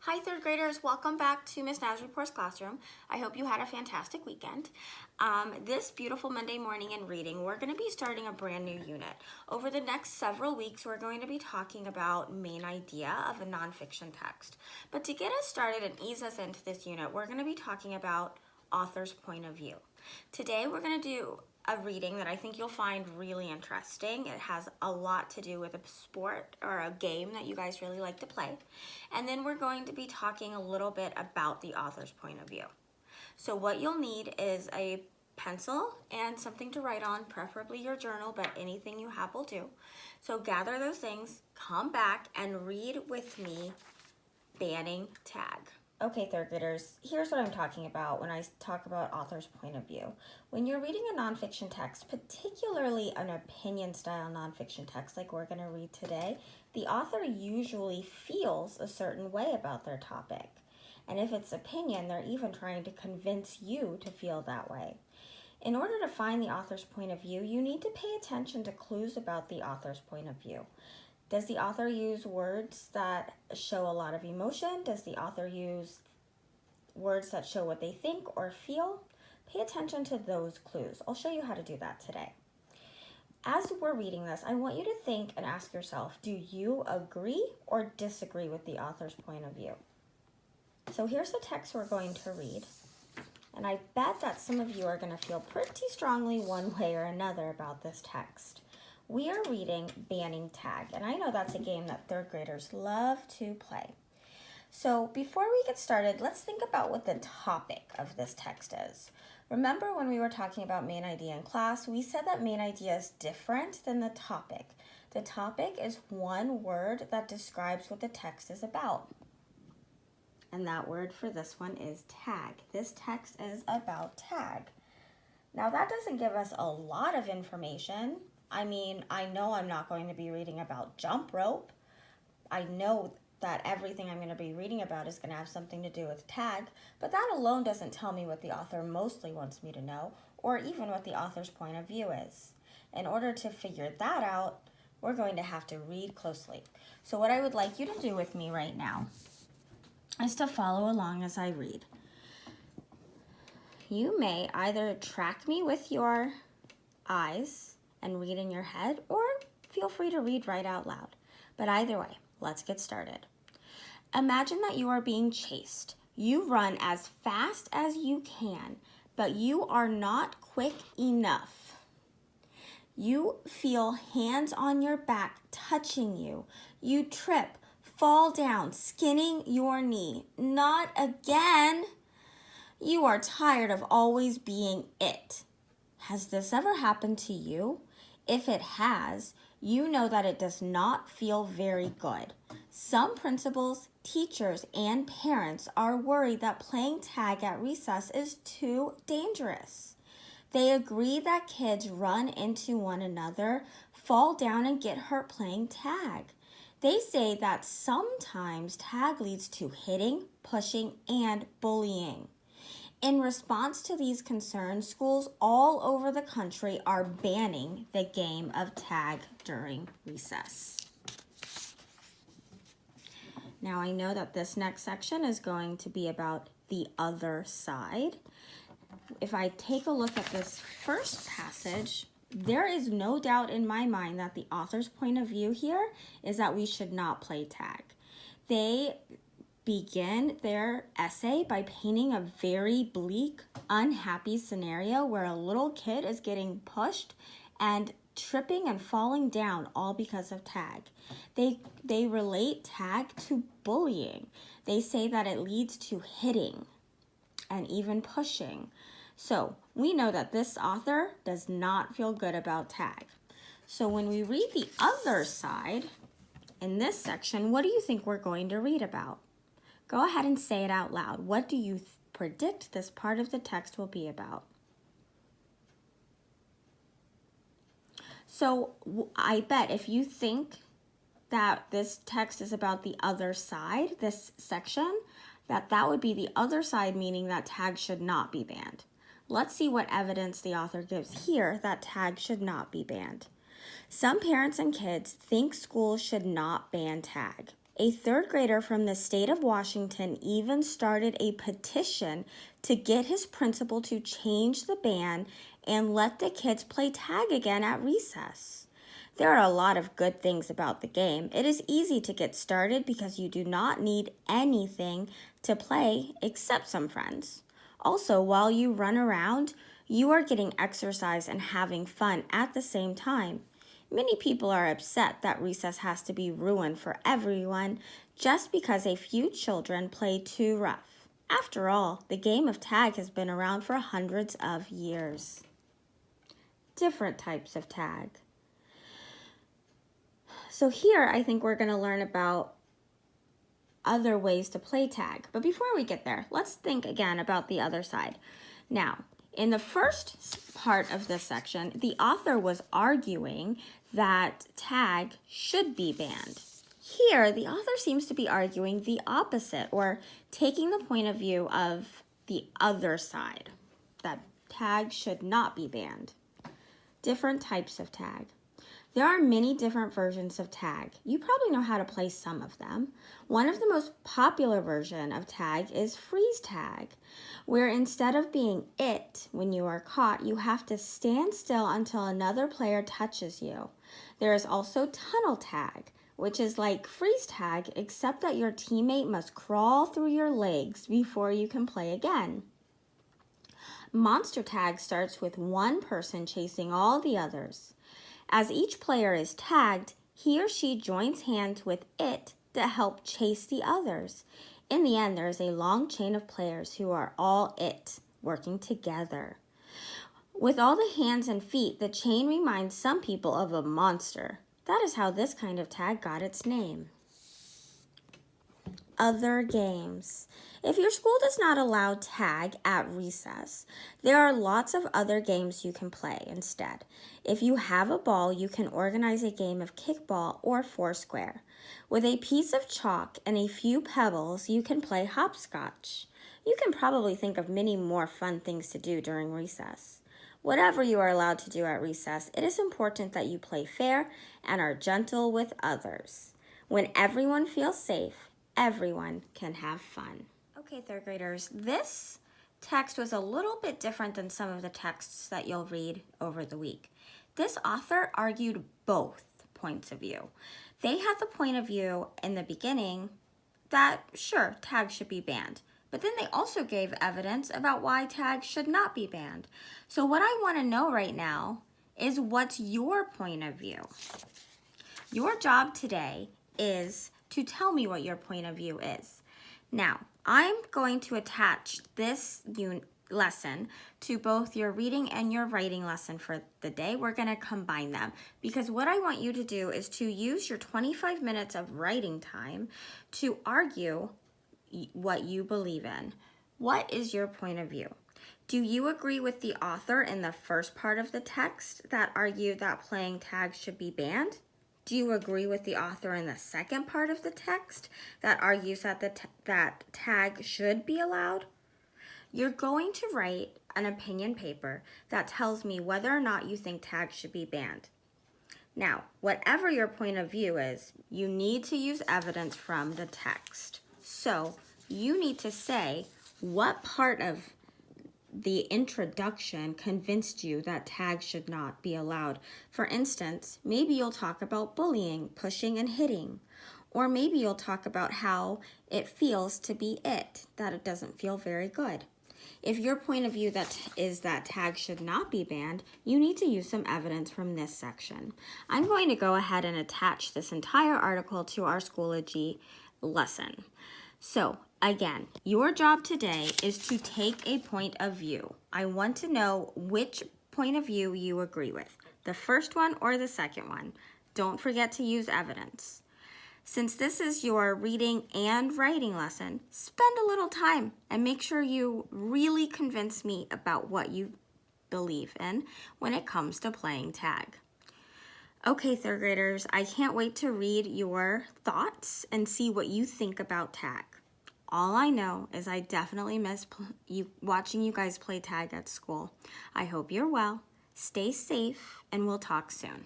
Hi third graders, welcome back to Miss Nazaripour's classroom. I hope you had a fantastic weekend. This beautiful Monday morning in reading, we're going to be starting a brand new unit. Over the next several weeks, we're going to be talking about main idea of a nonfiction text. But to get us started and ease us into this unit, we're going to be talking about author's point of view. Today we're going to do a reading that I think you'll find really interesting. It has a lot to do with a sport or a game that you guys really like to play. And then we're going to be talking a little bit about the author's point of view. So what you'll need is a pencil and something to write on, preferably your journal, but anything you have will do. So gather those things, come back and read with me banning tag. Okay, third graders, here's what I'm talking about when I talk about author's point of view. When you're reading a nonfiction text, particularly an opinion style nonfiction text like we're going to read today, the author usually feels a certain way about their topic. And if it's opinion, they're even trying to convince you to feel that way. In order to find the author's point of view, you need to pay attention to clues about the author's point of view. Does the author use words that show a lot of emotion? Does the author use words that show what they think or feel? Pay attention to those clues. I'll show you how to do that today. As we're reading this, I want you to think and ask yourself, do you agree or disagree with the author's point of view? So here's the text we're going to read. And I bet that some of you are going to feel pretty strongly one way or another about this text. We are reading Banning Tag, and I know that's a game that third graders love to play. So before we get started, let's think about what the topic of this text is. Remember when we were talking about main idea in class, we said that main idea is different than the topic. The topic is one word that describes what the text is about. And that word for this one is tag. This text is about tag. Now that doesn't give us a lot of information. I mean, I know I'm not going to be reading about jump rope. I know that everything I'm going to be reading about is going to have something to do with tag, but that alone doesn't tell me what the author mostly wants me to know, or even what the author's point of view is. In order to figure that out, we're going to have to read closely. So what I would like you to do with me right now is to follow along as I read. You may either track me with your eyes and read in your head, or feel free to read right out loud. But either way, let's get started. Imagine that you are being chased. You run as fast as you can, but you are not quick enough. You feel hands on your back touching you. You trip, fall down, skinning your knee. Not again. You are tired of always being it. Has this ever happened to you? If it has, you know that it does not feel very good. Some principals, teachers, and parents are worried that playing tag at recess is too dangerous. They agree that kids run into one another, fall down, and get hurt playing tag. They say that sometimes tag leads to hitting, pushing, and bullying. In response to these concerns, schools all over the country are banning the game of tag during recess. Now I know that this next section is going to be about the other side. If I take a look at this first passage, there is no doubt in my mind that the author's point of view here is that we should not play tag. They begin their essay by painting a very bleak, unhappy scenario where a little kid is getting pushed and tripping and falling down, all because of tag. They relate tag to bullying. They say that it leads to hitting and even pushing. So we know that this author does not feel good about tag. So when we read the other side in this section, what do you think we're going to read about? Go ahead and say it out loud. What do you predict this part of the text will be about? So I bet if you think that this text is about the other side, this section, that would be the other side, meaning that tag should not be banned. Let's see what evidence the author gives here that tag should not be banned. Some parents and kids think schools should not ban tag. A third grader from the state of Washington even started a petition to get his principal to change the ban and let the kids play tag again at recess. There are a lot of good things about the game. It is easy to get started because you do not need anything to play except some friends. Also, while you run around, you are getting exercise and having fun at the same time. Many people are upset that recess has to be ruined for everyone just because a few children play too rough. After all, the game of tag has been around for hundreds of years. Different types of tag. So here I think we're going to learn about other ways to play tag. But before we get there, let's think again about the other side. Now, in the first part of this section, the author was arguing that tag should be banned. Here, the author seems to be arguing the opposite, or taking the point of view of the other side, that tag should not be banned. Different types of tag. There are many different versions of tag. You probably know how to play some of them. One of the most popular version of tag is freeze tag, where instead of being it when you are caught, you have to stand still until another player touches you. There is also tunnel tag, which is like freeze tag, except that your teammate must crawl through your legs before you can play again. Monster tag starts with one person chasing all the others. As each player is tagged, he or she joins hands with it to help chase the others. In the end, there is a long chain of players who are all it, working together. With all the hands and feet, the chain reminds some people of a monster. That is how this kind of tag got its name. Other games. If your school does not allow tag at recess, there are lots of other games you can play instead. If you have a ball, you can organize a game of kickball or foursquare. With a piece of chalk and a few pebbles, you can play hopscotch. You can probably think of many more fun things to do during recess. Whatever you are allowed to do at recess, it is important that you play fair and are gentle with others. When everyone feels safe, everyone can have fun. Okay, third graders, this text was a little bit different than some of the texts that you'll read over the week. This author argued both points of view. They had the point of view in the beginning that, sure, tag should be banned. But then they also gave evidence about why tag should not be banned. So what I want to know right now is, what's your point of view? Your job today is to tell me what your point of view is. Now, I'm going to attach this lesson to both your reading and your writing lesson for the day. We're going to combine them because what I want you to do is to use your 25 minutes of writing time to argue what you believe in. What is your point of view? Do you agree with the author in the first part of the text that argued that playing tag should be banned? Do you agree with the author in the second part of the text that argues that that tag should be allowed? You're going to write an opinion paper that tells me whether or not you think tag should be banned. Now, whatever your point of view is, you need to use evidence from the text. So, you need to say what part of the introduction convinced you that tag should not be allowed. For instance, maybe you'll talk about bullying, pushing, and hitting. Or maybe you'll talk about how it feels to be it, that it doesn't feel very good. If your point of view is that tag should not be banned, you need to use some evidence from this section. I'm going to go ahead and attach this entire article to our Schoology lesson. So, again, your job today is to take a point of view. I want to know which point of view you agree with, the first one or the second one. Don't forget to use evidence. Since this is your reading and writing lesson, spend a little time and make sure you really convince me about what you believe in when it comes to playing tag. Okay, third graders, I can't wait to read your thoughts and see what you think about tag. All I know is I definitely miss watching you guys play tag at school. I hope you're well, stay safe, and we'll talk soon.